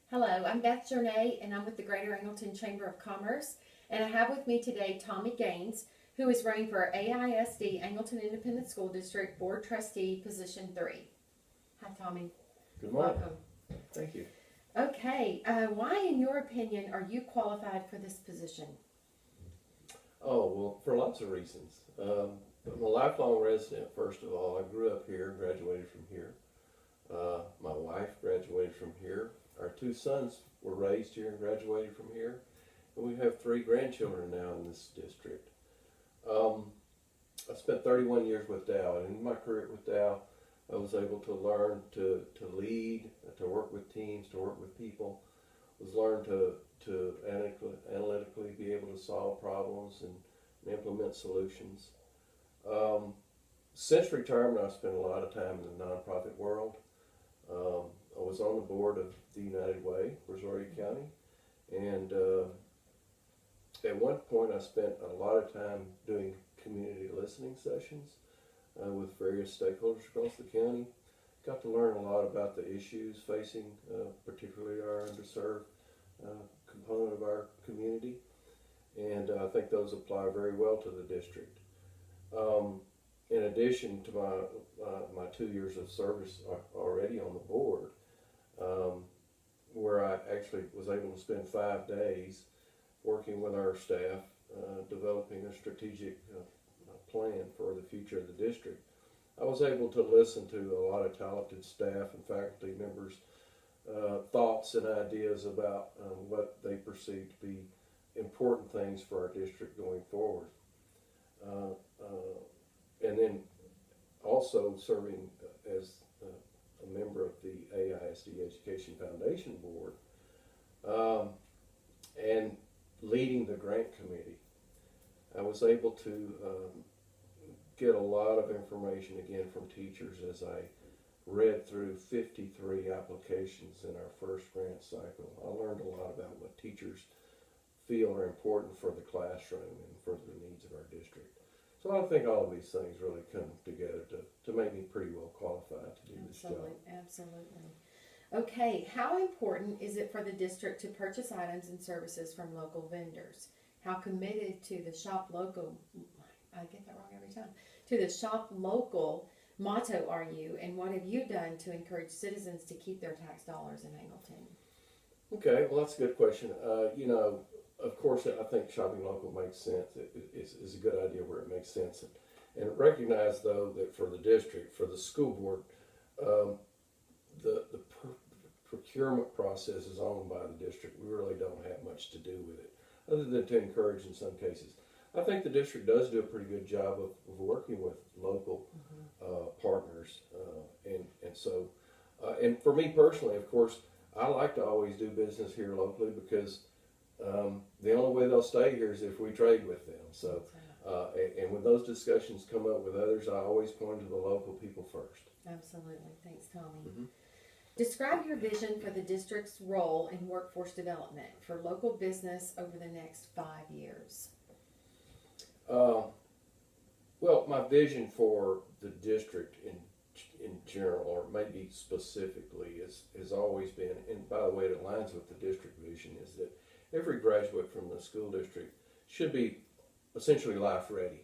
Hello, I'm Beth Journay, and I'm with the Greater Angleton Chamber of Commerce. And I have with me today Tommy Gaines, who is running for AISD, Angleton Independent School District Board Trustee, Position 3. Hi, Tommy. Good morning. Welcome. Thank you. Okay, why, in your opinion, are you qualified for this position? Oh, well, for lots of reasons. I'm a lifelong resident, first of all. I grew up here, graduated from here. My wife graduated from here. Our two sons were raised here and graduated from here. And we have 3 grandchildren now in this district. I spent 31 years with Dow, and in my career with Dow, I was able to learn to lead, to work with teams, to work with people, was learned to analytically be able to solve problems and implement solutions. Since retirement, I've spent a lot of time in the nonprofit world. I was on the board of the United Way, Brazoria County, and at one point I spent a lot of time doing community listening sessions with various stakeholders across the county. Got to learn a lot about the issues facing particularly our underserved component of our community, and I think those apply very well to the district. In addition to my 2 years of service already on the board, where I actually was able to spend 5 days working with our staff, developing a strategic plan for the future of the district, I was able to listen to a lot of talented staff and faculty members' thoughts and ideas about what they perceive to be important things for our district going forward. And then also serving as a member of the AISD Education Foundation Board and leading the grant committee. I was able to get a lot of information again from teachers as I read through 53 applications in our first grant cycle. I learned a lot about what teachers feel are important for the classroom and for the needs of our district. So I think all of these things really come together to make me pretty well qualified to do this job. Absolutely. Okay, how important is it for the district to purchase items and services from local vendors? How committed to the shop local, I get that wrong every time, to the shop local motto are you, and what have you done to encourage citizens to keep their tax dollars in Angleton? Okay, well, that's a good question. Of course, I think shopping local makes sense. It is a good idea where it makes sense. And recognize, though, that for the district, for the school board, the procurement process is owned by the district. We really don't have much to do with it, other than to encourage in some cases. I think the district does do a pretty good job of working with local partners. And for me personally, of course, I like to always do business here locally because the only way they'll stay here is if we trade with them. So, and when those discussions come up with others, I always point to the local people first. Absolutely. Thanks, Tommy. Describe your vision for the district's role in workforce development for local business over the next 5 years. Well, my vision for the district in general, or maybe specifically, has always been, and by the way, it aligns with the district vision, is that every graduate from the school district should be essentially life ready.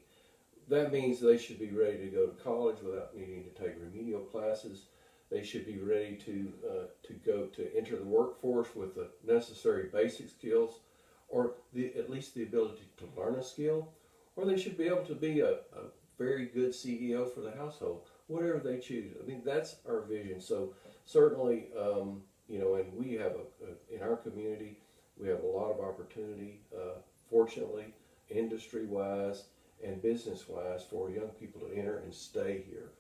That means they should be ready to go to college without needing to take remedial classes. They should be ready to enter the workforce with the necessary basic skills, or at least the ability to learn a skill, or they should be able to be a very good CEO for the household, whatever they choose. I mean, that's our vision. So certainly, and we have in our community, we have a lot of opportunity, fortunately, industry-wise and business-wise, for young people to enter and stay here.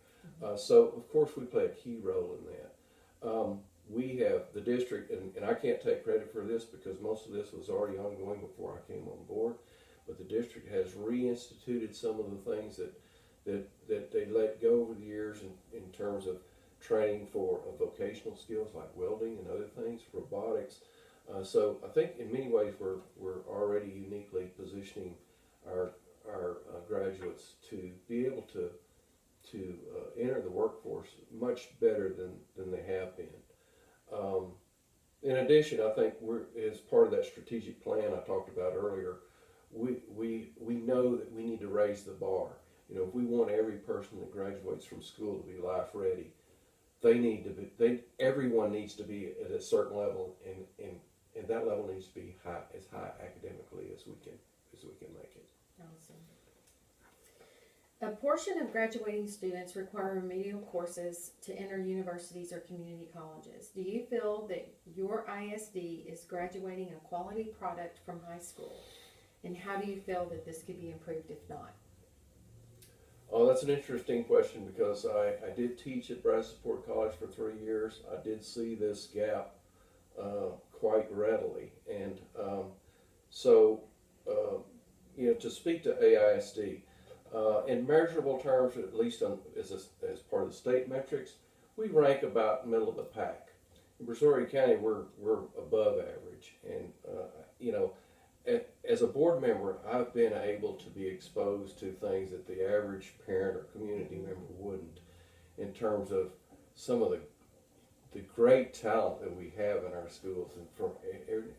So, of course, we play a key role in that. We have the district, and I can't take credit for this because most of this was already ongoing before I came on board, but the district has reinstituted some of the things that they let go over the years in terms of training for vocational skills like welding and other things, robotics. So I think in many ways we're already uniquely positioning our graduates to be able to enter the workforce much better than they have been. In addition, I think as part of that strategic plan I talked about earlier, we know that we need to raise the bar. You know, if we want every person that graduates from school to be life ready, everyone needs to be at a certain level, and that level needs to be as high academically as we can make it. Awesome. A portion of graduating students require remedial courses to enter universities or community colleges. Do you feel that your ISD is graduating a quality product from high school? And how do you feel that this could be improved if not? Oh, that's an interesting question, because I did teach at Bradford College for 3 years. I did see this gap quite readily. And you know, to speak to AISD, in measurable terms, at least as part of the state metrics, we rank about middle of the pack. In Brazoria County, we're above average, and you know, as a board member, I've been able to be exposed to things that the average parent or community member wouldn't, in terms of some of the great talent that we have in our schools, and from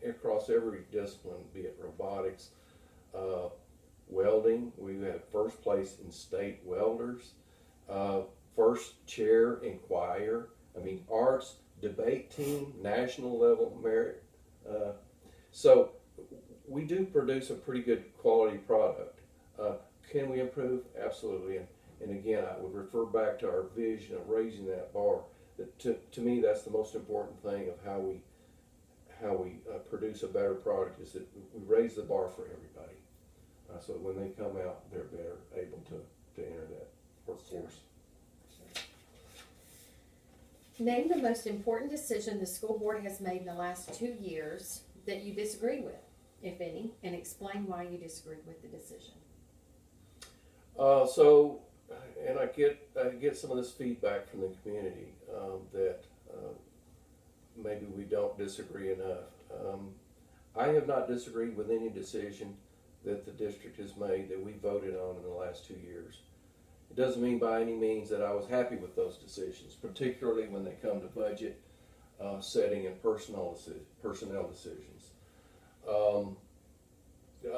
across every discipline, be it robotics, welding. We had first place in state welders, first chair in choir. I mean, arts, debate team, national level merit. So we do produce a pretty good quality product. Can we improve? Absolutely. And again, I would refer back to our vision of raising that bar. That to me, that's the most important thing of how we produce a better product, is that we raise the bar for everybody. So when they come out, they're better able to enter that workforce. Sure. Name the most important decision the school board has made in the last 2 years that you disagree with, if any, and explain why you disagreed with the decision. And I get some of this feedback from the community that maybe we don't disagree enough. I have not disagreed with any decision that the district has made that we voted on in the last 2 years. It doesn't mean by any means that I was happy with those decisions, particularly when they come to budget setting and personnel decisions.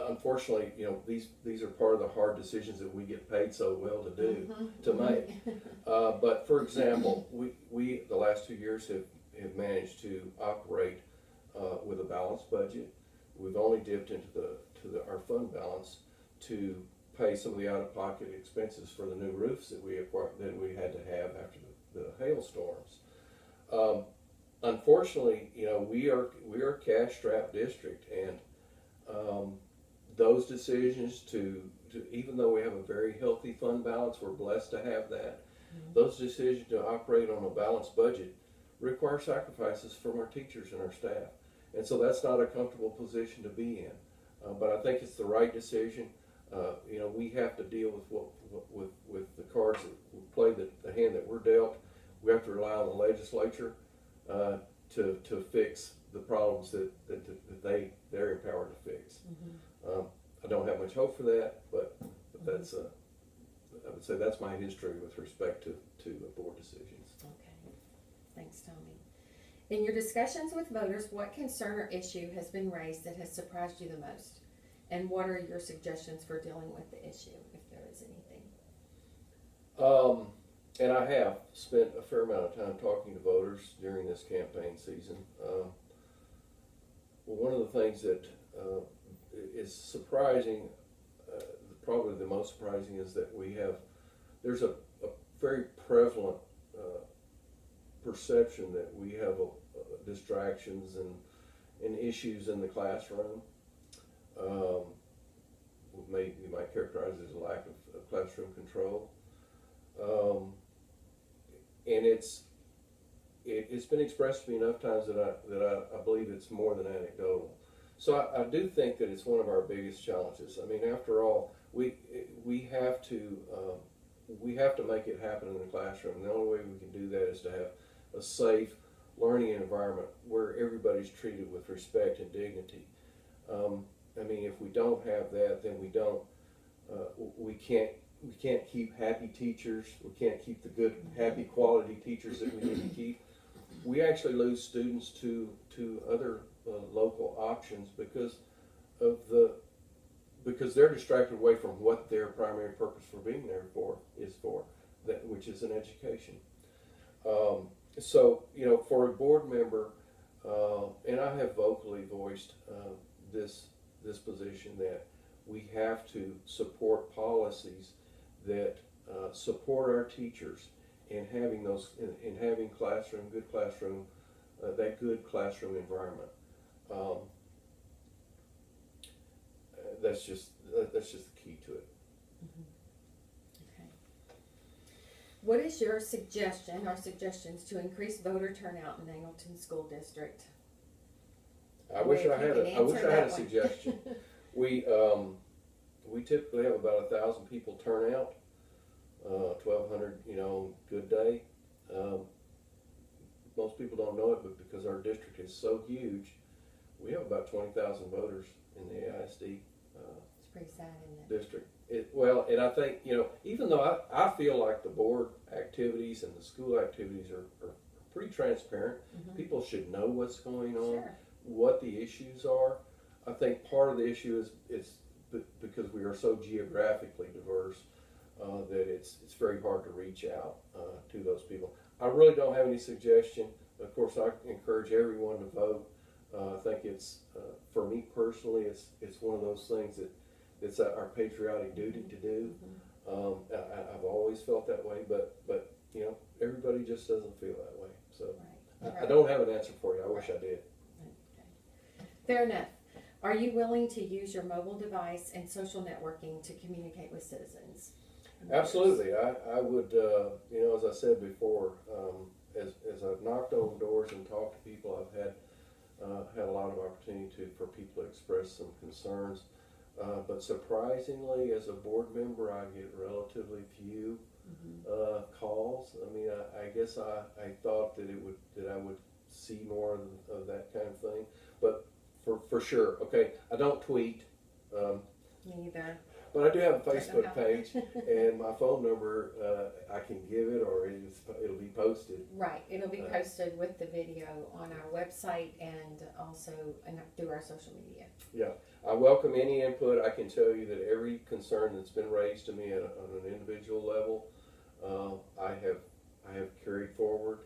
Unfortunately, you know, these are part of the hard decisions that we get paid so well to do, to make. But for example, we the last 2 years have managed to operate with a balanced budget. We've only dipped into our fund balance to pay some of the out-of-pocket expenses for the new roofs that we had to have after the hailstorms. Unfortunately, you know, we are a cash-strapped district, and those decisions to even though we have a very healthy fund balance, we're blessed to have that. Those decisions to operate on a balanced budget require sacrifices from our teachers and our staff, and so that's not a comfortable position to be in. But I think it's the right decision. You know, we have to deal with the cards that we play, the hand that we're dealt. We have to rely on the legislature to fix the problems that they're empowered to fix. I don't have much hope for that, but that's I would say that's my history with respect to board decisions. Okay, thanks, Tommy. In your discussions with voters, what concern or issue has been raised that has surprised you the most? And what are your suggestions for dealing with the issue, if there is anything? And I have spent a fair amount of time talking to voters during this campaign season. Well, one of the things that is surprising, probably the most surprising, is that there's a very prevalent perception that we have distractions and issues in the classroom. You might characterize it as a lack of classroom control. And it's been expressed to me enough times that I believe it's more than anecdotal. So I do think that it's one of our biggest challenges. I mean, after all, we have to make it happen in the classroom. And the only way we can do that is to have a safe learning environment where everybody's treated with respect and dignity. I mean, if we don't have that, then we can't keep happy teachers. We can't keep the good, happy, quality teachers that we need to keep. we actually lose students to other local options because they're distracted away from what their primary purpose for being there for, that which is an education. So for a board member, and I have vocally voiced this position that we have to support policies that support our teachers in having having that good classroom environment. That's just the key to it. Okay. What is your suggestion or suggestions to increase voter turnout in Angleton School District? I wish I had a suggestion. We typically have about 1,000 people turn out, 1,200, good day. Most people don't know it, but because our district is so huge, we have about 20,000 voters in the AISD it's pretty sad, isn't it? district. And I think, even though I feel like the board activities and the school activities are pretty transparent, people should know what's going on, Sure. what the issues are. I think part of the issue is because we are so geographically diverse that it's very hard to reach out to those people. I really don't have any suggestion. Of course, I encourage everyone to vote. I think it's for me personally, it's one of those things that it's our patriotic duty to do. I've always felt that way, but everybody just doesn't feel that way. So Right. I don't have an answer for you. I wish I did. Okay. Fair enough. Are you willing to use your mobile device and social networking to communicate with citizens? Absolutely. I would, as I said before, as I've knocked on doors and talked to people, I've had a lot of opportunity for people to express some concerns. But surprisingly, as a board member, I get relatively few calls. I mean, I guess I thought that I would see more of that kind of thing. But for sure, okay, I don't tweet. Me either. But I do have a Facebook page, and my phone number, I can give it, or it'll be posted. Right, it'll be posted with the video on our website and also through our social media. Yeah, I welcome any input. I can tell you that every concern that's been raised to me on an individual level, I have carried forward.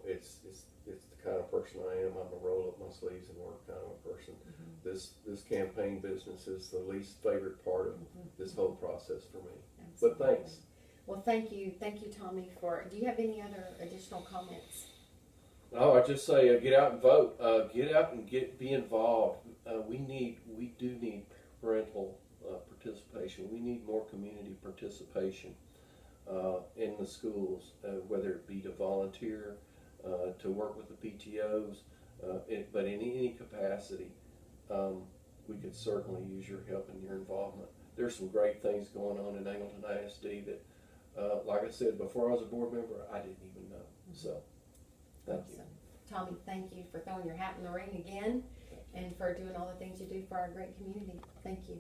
It's the kind of person I am. I'm a roll up my sleeves and work kind of a person. This campaign business is the least favorite part of this whole process for me. Absolutely. But thanks. Well, thank you, Tommy. Do you have any other additional comments? No, I just say get out and vote. Get out and be involved. We do need parental participation. We need more community participation in the schools, whether it be to volunteer, to work with the PTOs, but in any capacity, we could certainly use your help and your involvement. There's some great things going on in Angleton ISD that, like I said, before I was a board member, I didn't even know. So, thank you. Tommy, thank you for throwing your hat in the ring again and for doing all the things you do for our great community. Thank you.